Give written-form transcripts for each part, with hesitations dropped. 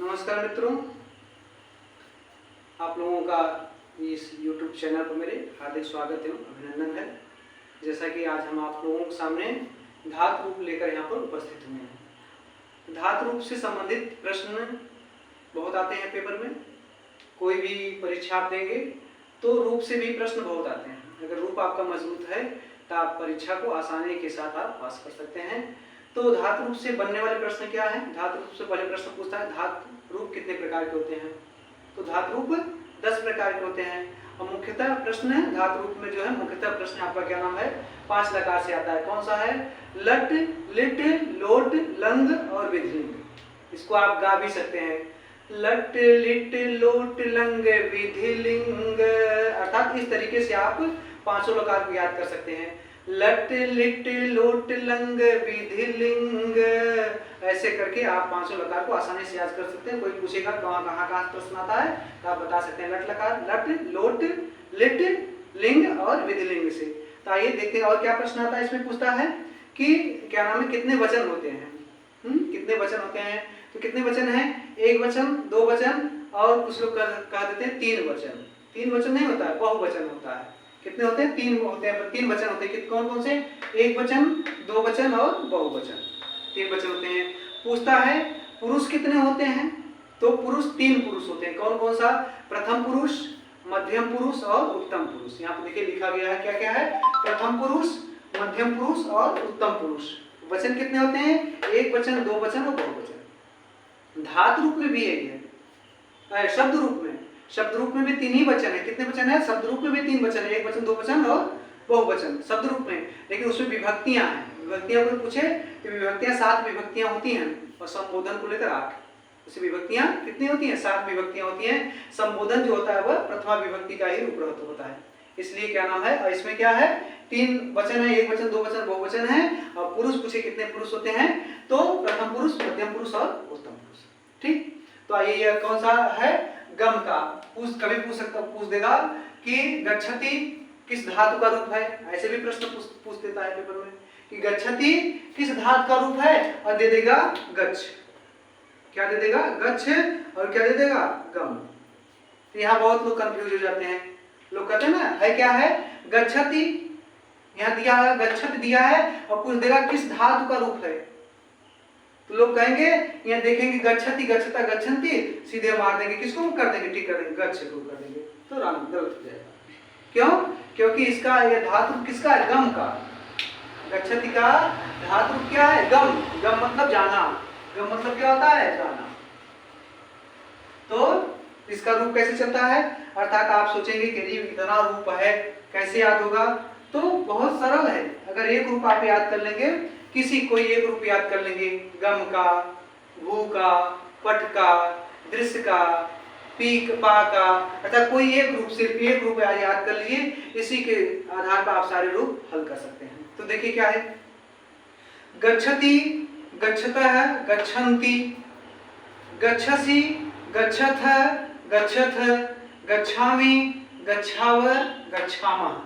नमस्कार मित्रों, आप लोगों का इस YouTube चैनल पर मेरे हार्दिक स्वागत एवं अभिनंदन है। जैसा कि आज हम आप लोगों के सामने धातु रूप लेकर यहाँ पर उपस्थित हुए हैं। धातु रूप से संबंधित प्रश्न बहुत आते हैं पेपर में। कोई भी परीक्षा आप देंगे तो रूप से भी प्रश्न बहुत आते हैं। अगर रूप आपका मजबूत है तो आप परीक्षा को आसानी के साथ आप पास कर सकते हैं। तो धातु रूप से बनने वाले प्रश्न क्या है? धातु रूप से पहले प्रश्न पूछता है धातु रूप कितने प्रकार के होते हैं? तो धातु रूप 10 प्रकार के होते हैं। और मुख्यतः प्रश्न है धातु रूप में जो है मुख्यतः प्रश्न आपका क्या नाम है? 5 लकार से आता है। कौन सा है? लट, लिट, लोट, लंग और विधिलिंग। इसको आप गा भी सकते हैं। लट, लिट, लोट, लंग, विधिलिंग। अर्थात इस तरीके से आप 500 लकार को याद कर सकते हैं। लट, लिट, लोट, लंग, विधिलिंग। ऐसे करके आप 500 लकार को आसानी से याद कर सकते हैं। कोई पूछेगा कहाँ प्रश्न आता है तो आप बता सकते हैं लट लकार, लट, लोट, लिट, लिंग और विधिलिंग से। तो आइए देखते हैं और क्या प्रश्न आता है। इसमें पूछता है कि क्या नाम है, कितने वचन होते हैं? कितने वचन होते हैं? तो कितने वचन हैं? 1 वचन, 2 वचन और कुछ लोग कह देते हैं 3 वचन। 3 वचन नहीं होता है, बहुवचन होता है। कितने होते हैं? 3 होते हैं। 3 वचन होते हैं। कौन कौन से? 1 वचन, 2 वचन और बहुवचन। 3 वचन होते हैं। पूछता है पुरुष कितने होते हैं? तो पुरुष 3 पुरुष होते हैं। कौन कौन सा? प्रथम पुरुष, मध्यम पुरुष और उत्तम पुरुष। यहाँ पर देखिए लिखा गया है क्या क्या है? प्रथम पुरुष, मध्यम पुरुष और उत्तम पुरुष। वचन कितने होते हैं? 1 वचन, 2 वचन और बहुवचन। धातु रूप में भी यही है। शब्द रूप में, शब्द रूप में भी 3 ही वचन है। कितने वचन है? शब्द रूप में भी 3 वचन है। 1 वचन, 2 वचन और बहुवचन शब्द रूप में। लेकिन उसमें विभक्तियां हैं। विभक्तियां कोई पूछे तो विभक्तियां 7 विभक्तियां होती हैं और संबोधन को लेकर 8। उसे विभक्तियां कितनी होती हैं? 7 विभक्तियां होती हैं। संबोधन जो होता है वह प्रथमा विभक्ति का ही रूप होता है। इसलिए क्या नाम है? और इसमें क्या है? 3 वचन है। 1 वचन, 2 वचन, बहुवचन है। और पुरुष पूछे कितने पुरुष होते हैं? तो प्रथम पुरुष, मध्यम पुरुष और उत्तम पुरुष। ठीक। तो आइए यह कौन सा है? गम का। कभी पूछ देगा कि गच्छति किस धातु का रूप है? ऐसे भी प्रश्न पूछ देता है पेपर में कि गच्छति किस धातु का रूप है? और दे देगा गच्छ। क्या दे देगा? गच्छ। और क्या दे देगा? गम। तो यहाँ बहुत लोग कंफ्यूज हो जाते हैं। लोग कहते हैं ना, है क्या है? गच्छति। यहाँ दिया है गच्छत दिया है और पूछ देगा किस धातु का रूप है। तो लोग कहेंगे, यहाँ देखेंगे गच्छति, गच्छता, गच्छन्ति, सीधे मार देंगे। किसको कर देंगे? ठीक कर देंगे, गच्छ को कर देंगे। तो गलत हो जाएगा। क्यों? क्योंकि इसका यह धातु किसका है? गम का। गच्छति का धातु क्या है? गम। गम मतलब जाना। गम मतलब क्या होता है? जाना। तो इसका रूप कैसे चलता है? अर्थात आप सोचेंगे कि इतना रूप है, कैसे याद होगा? तो बहुत सरल है। अगर एक रूप आप याद कर लेंगे, कोई एक रूप याद कर लेंगे, गम का, भू का, पट का, दृश्य का, पीक, पा का, अर्थात कोई एक रूप, सिर्फ एक रूप याद कर लीजिए। इसी के आधार पर आप सारे रूप हल कर सकते हैं। तो देखिए क्या है? गच्छति, गच्छतः, गच्छन्ति, गच्छसि, गच्छथ, गच्छथ, गच्छामि, गच्छाव, गच्छामः।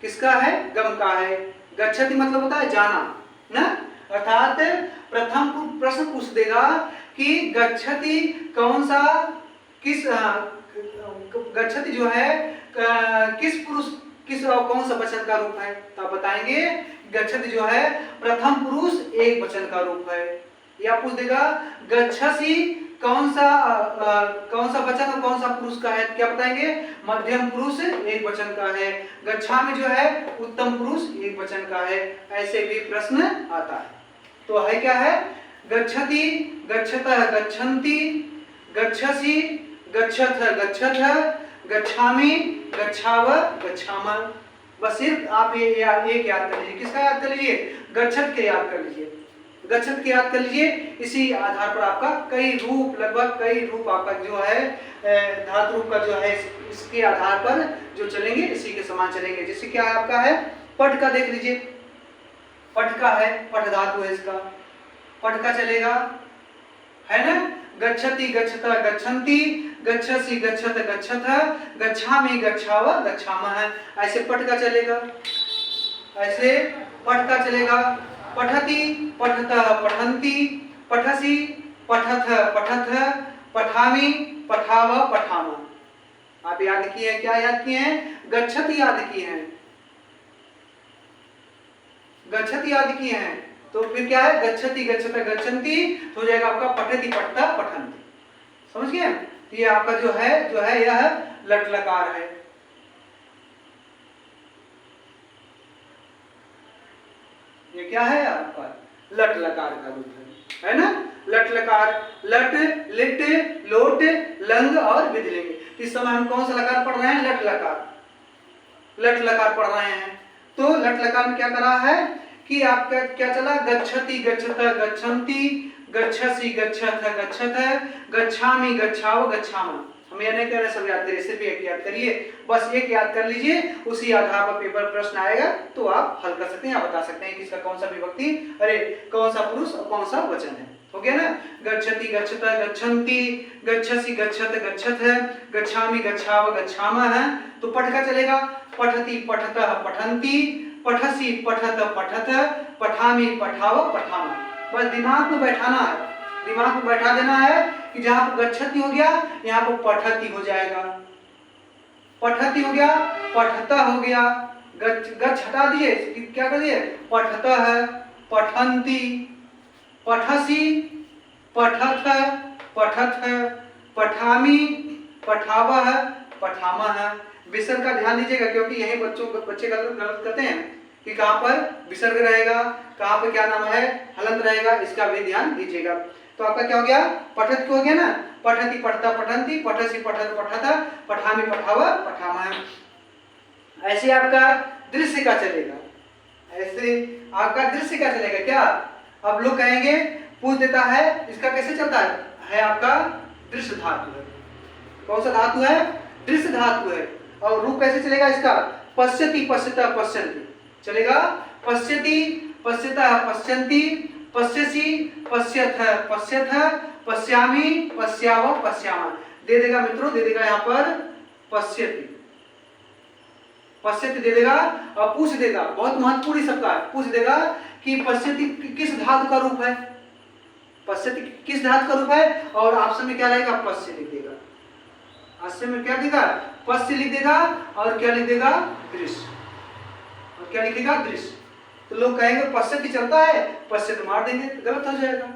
किसका है? गम का है। गच्छति मतलब होता है जाना ना। अर्थात प्रथम प्रश्न पूछ देगा कि गच्छति कौन सा, किस गच्छति जो है किस पुरुष, किस कौन सा वचन का रूप है? तो आप बताएंगे गच्छति जो है प्रथम पुरुष 1 वचन का रूप है। या पूछ देगा गच्छसि कौन सा वचन और कौन सा पुरुष का है? क्या बताएंगे? मध्यम पुरुष 1 वचन का है। गच्छामि जो है उत्तम पुरुष 1 वचन का है। ऐसे भी प्रश्न आता है। तो है क्या है? गच्छति, गच्छतः, गच्छन्ति, गच्छसि, गच्छथ, गच्छथ, गच्छामि, गच्छाव, गच्छामः। बस सिर्फ आप ये एक याद कर लीजिए। किसका याद कर लीजिए? गच्छत के याद कर लीजिए। गच्छत के याद कर लीजिए। इसी आधार पर आपका कई रूप, लगभग कई रूप आपका जो है धातु रूप का जो है इसके आधार पर जो चलेंगे इसी के समान चलेंगे। जैसे क्या है आपका है? पट का देख लीजिए। पट का है, पट धातु है इसका। पट का चलेगा, है ना? गच्छति, गच्छता, गच्छन्ति, गच्छसि, गच्छत, गच्छथ, गच्छामि, गच्छाव, गच्छामः। ऐसे पट का चलेगा। ऐसे पट का चलेगा। पठति, पठतः, पठन्ति, पठसि, पठथ, पठथ, पठामि, पठाव, पठाम। आप याद किए हैं, क्या याद किए हैं? गच्छति याद किए हैं, गच्छति याद किए हैं। तो फिर क्या है? गच्छति, गच्छत, गच्छन्ति, तो हो जाएगा आपका पठति, पठता, पठन्ति। समझ गए? ये आपका जो है यह लट लकार है। ये क्या है आपका? लट लकार का रूप है ना? लट लकार, लट, लिट, लोट, लंग और विधिलिंग। इस समय हम कौन सा लकार पढ़ रहे हैं? लट लकार, लट लकार पढ़ रहे हैं। तो लट लकार में क्या करा है कि आपका क्या चला? गच्छति, गच्छत, गच्छन्ति, गच्छसि, गच्छथ, गच्छत, गच्छामि, गच्छाव, गच्छाम। हम ये नहीं कह रहे सब याद करिए, सिर्फ एक याद करिए, बस एक याद कर लीजिए, उसी आधार पर पेपर प्रश्न आएगा तो आप हल कर सकते हैं, आप बता सकते हैं कि इसका कौन सा विभक्ति, अरे कौन सा पुरुष और कौन सा वचन है। हो गया ना? गच्छति, गच्छत, गच्छन्ति, गच्छसि, गच्छत, गच्छथ, गच्छामि, गच्छाव, गच्छामः। तो पठ का चलेगा, पठति, पठतः, पठन्ति, पठसि, पठत, पठथ, पठामि, पठाव, पठाम। बस दिमाग में बैठाना है, दिमाग में बैठा देना है कि जहां पर गच्छति हो गया यहाँ पर पठति हो जाएगा, पठति हो गया, पठता हो गया, गच्छ हटा दिए, क्या कर दिए? पठतः, पठन्ति, पठसि, पठथ, पठथ, पठामि, पठावः, पठामः। विसर्ग का ध्यान दीजिएगा, क्योंकि यही बच्चे गलत करते हैं कि कहाँ पर विसर्ग रहेगा, कहाँ पर क्या नाम है हलंत रहेगा, इसका भी ध्यान दीजिएगा। तो आपका क्या हो गया? पठत हो गया ना? पठति, पठता, पठन्ति, पठसि, पठत, पठथ, पठामि, पठावः, पठामः। ऐसे आपका दृश्य का चलेगा, ऐसे आपका दृश्य का चलेगा। क्या अब लोग कहेंगे, पूछ देता है, इसका कैसे चलता है आपका दृश्य धातु है। कौन सा धातु है? दृश्य धातु है। और रूप कैसे चलेगा इसका? पश्यति, पश्यतः, पश्यन्ति चलेगा। पश्यति, पश्यतः, पश्यन्ति, पश्यसि, पश्यथ, पश्यथ, पश्यामि, पश्याव, पश्यामः। दे देगा मित्रों, दे देगा यहाँ पर पश्यति, पश्यति दे देगा और पूछ देगा, बहुत महत्वपूर्ण सबका, पूछ देगा कि पश्यति किस धातु का रूप है, पश्यति किस धातु का रूप है, और ऑप्शन में क्या रहेगा? पश्य लिख देगा। ऑप्शन में क्या देगा? पश्य लिख देगा, और क्या लिख देगा? दृश्य। और क्या लिखेगा? दृश्य। तो लोग कहेंगे पश्यति चलता है, पश्यति मार देंगे, गलत हो जाएगा।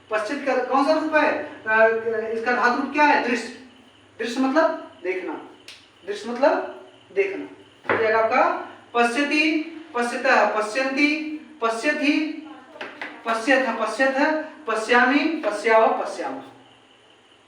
पश्यति का कौन सा रूप है? इसका धातु रूप क्या है? दृश्य। दृश्य मतलब देखना, दृश्य मतलब देखना। हो जाएगा आपका पश्यति, पश्यतः, पश्यन्ति, पश्यति, पश्यथ, पश्यथ, पश्यामि, पश्याव, पश्यामः।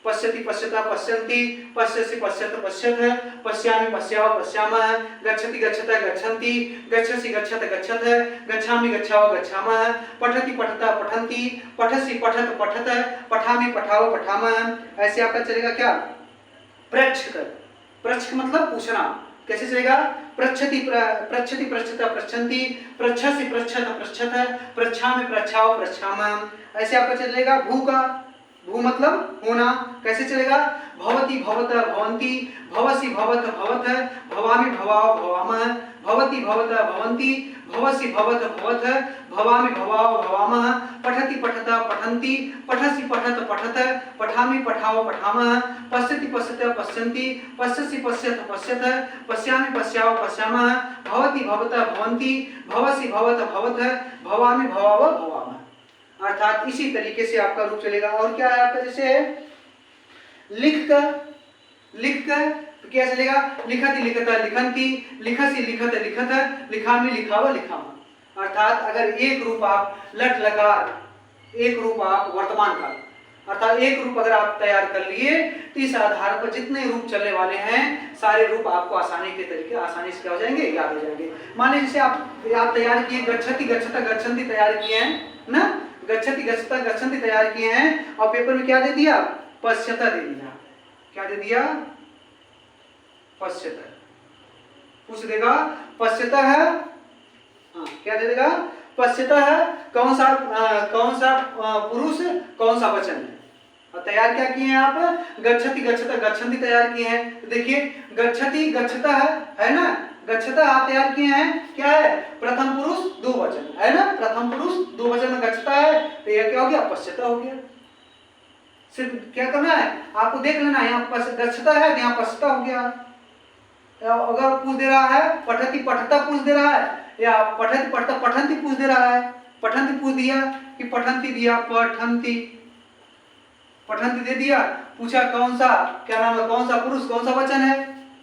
पश्यति, पश्यतः, पश्यन्ति, पश्यसि, पश्यथ, पश्यथ, पश्यामि, पश्याव, पश्यामः। गच्छति, गच्छतः, गच्छन्ति, गच्छसि, गच्छथ, गच्छथ, गच्छामि, गच्छाव, गच्छामः। पठति, पठतः, पठन्ति, पठसि, पठत, पठत, पठामि, पठाव, पठामः। ऐसे आपका चलेगा क्या? प्रच्छक। प्रच्छक मतलब पूछना। कैसे चलेगा? पृच्छति, पृच्छति, पृच्छतः, पृच्छन्ति, पृच्छसि, पृच्छत, पृच्छथ, पृच्छामि, पृच्छाव, पृच्छामः। ऐसे आपका चलेगा भू का। भू मतलब होना। कैसे चलेगा? भवति, भवतः, भवन्ति, भवसि, भवत, भवथ, भवामि, भवाव, भवामः। भवति, भवतः, भवन्ति, भवसि, भवत, भवथ, भवामि, भवाव, भवामः। पठति, पठतः, पठन्ति, पठसि, पठत, पठथ, पठामि, पठाव, पठामः। पश्यति, पश्यतः, पश्यन्ति, पश्यसि, पश्यत, पश्यथ, पश्यामि, पश्याव, पश्यामः। भवति, भवतः, भवन्ति, भवसि, भवत, भवथ, भवामि, भवाव, भवामः। अर्थात इसी तरीके से आपका रूप चलेगा। और क्या है आपका? जैसे लिख कर क्या चलेगा? लिखति, लिखता, लिखन्ति, लिखसि, लिखत, लिखथ, लिखामि, लिखाव, लिखामः। अर्थात अगर एक रूप आप लट लकार, एक रूप आप वर्तमान काल, अर्थात एक रूप अगर आप तैयार कर लिए तो इस आधार पर जितने रूप चलने वाले हैं सारे रूप आपको आसानी के तरीके आसानी से क्या हो जाएंगे? याद हो जाएंगे। मान लीजिए जैसे आप तैयार किए, गच्छति, गच्छतः, गच्छन्ति तैयार किए हैं ना, गच्छति, गच्छतः, गच्छन्ति तैयार किए हैं, और पेपर में क्या दे दिया? पश्यतः दे दिया। क्या दे दिया? पश्यतः। पूछ देगा पश्यतः है, हाँ क्या दे देगा? पश्यतः है। कौन सा पुरुष, कौन सा वचन है। और तैयार क्या किए हैं आप? गच्छति, गच्छतः, गच्छन्ति तैयार किए हैं। तो देखिए गच्छति, गच्छतः है ना, गच्छतः आप तैयार किए हैं, क्या है? प्रथम पुरुष दो वचन है ना, प्रथम पुरुष दो वचन में गच्छतः है, तो यह क्या हो गया? पश्यतः हो गया। सिर्फ क्या करना है, आपको देख लेना है, यहाँ गच्छता है, यहाँ पश्चता हो गया। अगर पूछ दे रहा है पठती पठता पूछ दे रहा है, या पठती पठता पठंती पूछ दे रहा है, पठंती पूछ दिया कि पठंती दिया, पठंती पठंती दे दिया, पूछा कौन सा, क्या नाम है, कौन सा पुरुष, कौन सा वचन है,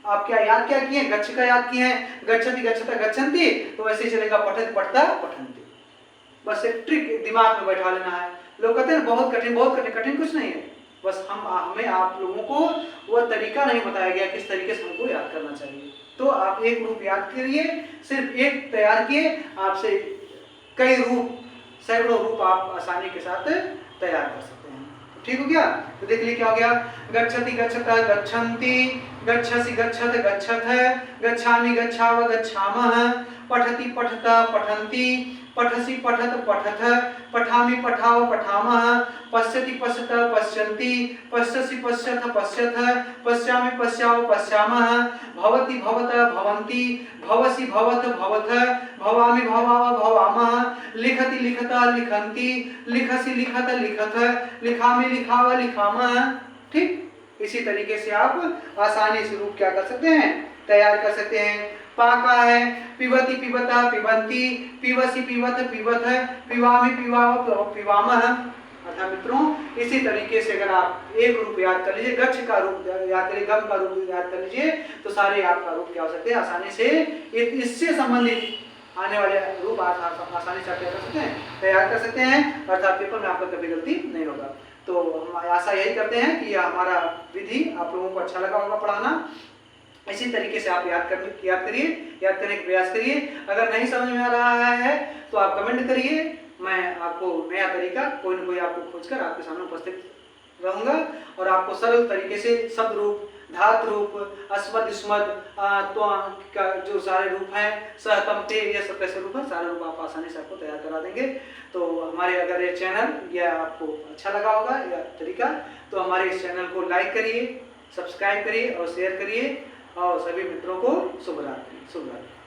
आप क्या याद क्या किए, गच्छ का याद किए हैं, गच्छति गच्छता गच्छन्ति, तो ऐसे चलेगा पठति पठता पठन्ति। बस एक ट्रिक दिमाग में बैठा लेना है। लोग कहते हैं बहुत कठिन, बहुत कठिन, कठिन कुछ नहीं है, बस हमें आप लोगों को वह तरीका नहीं बताया गया किस तरीके से हमको याद करना चाहिए। तो आप एक रूप याद करिए, सिर्फ एक तैयार किए, आपसे कई रूप, सैकड़ों रूप आप आसानी के साथ तैयार कर सकते हैं। ठीक हो गया? तो देख लीजिए क्या हो गया, गच्छति गच्छता गच्छन्ति, गच्छसि गच्छत गच्छथ, गच्छामि गच्छाव गच्छामः, पठति पठता पठन्ति, पठसि पठत पठथ, पठामि पठाव पठामः, पश्यति पश्यत पश्यन्ति, पश्यसि पश्यथ पश्यथ, पश्यामि पश्याव पश्यामः, भवति भवत भवन्ति, भवसि भवत भवथ, भवामि भवाव भवामः, लिखति लिखता लिखन्ति, लिखसि लिखत लिखथ, लिखामि लिखाव लिखामः। ठीक इसी तरीके से आप आसानी से रूप क्या कर सकते हैं, तैयार कर सकते हैं। पाका है, पिबति पिबता पिबन्ति, पिबसि पिबत पिबथ, पिबामि पिबाव पिबामः। अर्थात मित्रों इसी तरीके से अगर आप एक रूप याद कर लीजिए, गच्छ का रूप याद करिए, गम का रूप याद कर लीजिए, तो सारे आपका रूप क्या हो सकते हैं, आसानी से इससे संबंधित आने वाले रूप आसानी से आप क्या कर सकते हैं, तैयार कर सकते हैं। अर्थात पेपर में आपका कभी गलती नहीं होगा। तो हम आशा यही करते हैं कि यह हमारा विधि आप लोगों को अच्छा लगा होगा पढ़ाना। इसी तरीके से आप याद करने का प्रयास करिए। अगर नहीं समझ में आ रहा है तो आप कमेंट करिए, मैं आपको नया तरीका कोई न कोई आपको खोजकर आपके सामने उपस्थित रहूंगा और आपको सरल तरीके से शब्द रूप, धातु रूप, अस्मद स्मद तो का जो सारे रूप हैं, सह कम ते, ये सब कैसे रूप है, सारे रूप आप आसानी से आपको तैयार करा देंगे। तो हमारे अगर ये चैनल या आपको अच्छा लगा होगा या तरीका, तो हमारे इस चैनल को लाइक करिए, सब्सक्राइब करिए और शेयर करिए और सभी मित्रों को शुभ रात्रि।